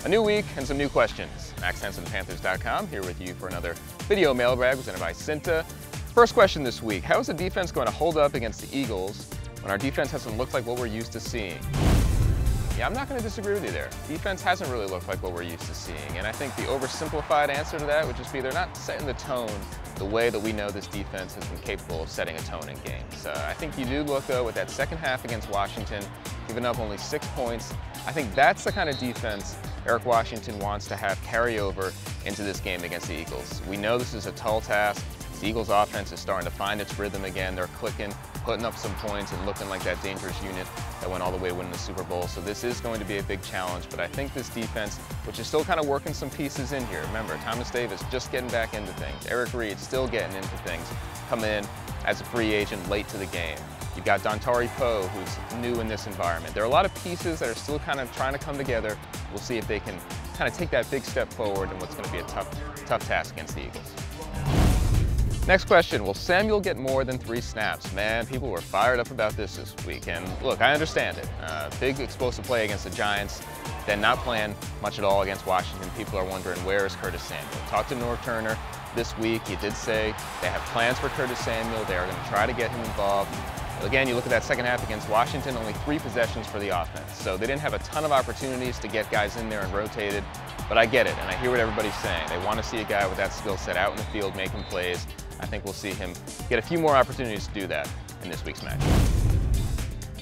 A new week and some new questions. Max Henson, Panthers.com, here with you for another video mailbag presented by CEENTA. First question this week, how is the defense going to hold up against the Eagles when our defense hasn't looked like what we're used to seeing? Yeah, I'm not going to disagree with you there. Defense hasn't really looked like what we're used to seeing, and I think the oversimplified answer to that would just be they're not setting the tone the way that we know this defense has been capable of setting a tone in games. I think you do look, though, with that second half against Washington, giving up only 6 points. I think that's the kind of defense Eric Washington wants to have carry over into this game against the Eagles. We know this is a tall task. The Eagles' offense is starting to find its rhythm again. They're clicking, putting up some points, and looking like that dangerous unit that went all the way to winning the Super Bowl. So this is going to be a big challenge, but I think this defense, which is still kind of working some pieces in here. Remember, Thomas Davis just getting back into things. Eric Reed still getting into things, coming in as a free agent late to the game. You've got Dontari Poe, who's new in this environment. There are a lot of pieces that are still kind of trying to come together. We'll see if they can kind of take that big step forward in what's going to be a tough task against the Eagles. Next question, will Samuel get more than 3 snaps? Man, people were fired up about this week, and look, I understand it. Big explosive play against the Giants, then not playing much at all against Washington. People are wondering, where is Curtis Samuel? Talked to Norv Turner this week. He did say they have plans for Curtis Samuel. They are going to try to get him involved. Again, you look at that second half against Washington, only 3 possessions for the offense. So they didn't have a ton of opportunities to get guys in there and rotated, but I get it, and I hear what everybody's saying. They want to see a guy with that skill set out in the field making plays. I think we'll see him get a few more opportunities to do that in this week's match.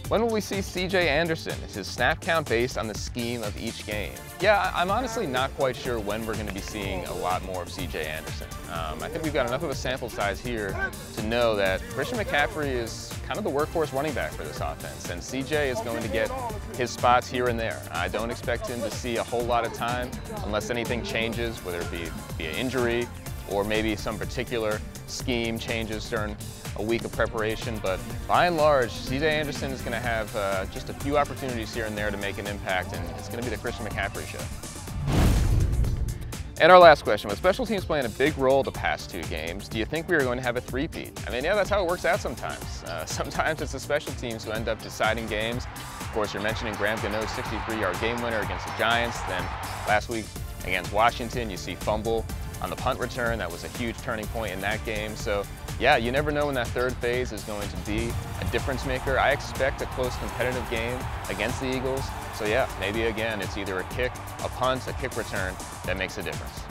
When will we see C.J. Anderson? Is his snap count based on the scheme of each game? Yeah, I'm honestly not quite sure when we're going to be seeing a lot more of C.J. Anderson. I think we've got enough of a sample size here to know that Christian McCaffrey is kind of the workhorse running back for this offense, and C.J. is going to get his spots here and there. I don't expect him to see a whole lot of time unless anything changes, whether it be an injury or maybe some particular scheme changes during a week of preparation, but by and large, C.J. Anderson is going to have just a few opportunities here and there to make an impact, and it's going to be the Christian McCaffrey show. And our last question, with special teams playing a big role the past 2 games, do you think we are going to have a three-peat? I mean, yeah, that's how it works out sometimes. Sometimes it's the special teams who end up deciding games. Of course, you're mentioning Graham Gano's 63-yard game winner against the Giants. Then last week against Washington, you see fumble on the punt return. That was a huge turning point in that game. So yeah, you never know when that third phase is going to be a difference maker. I expect a close competitive game against the Eagles. So yeah, maybe again, it's either a kick, a punt, a kick return that makes a difference.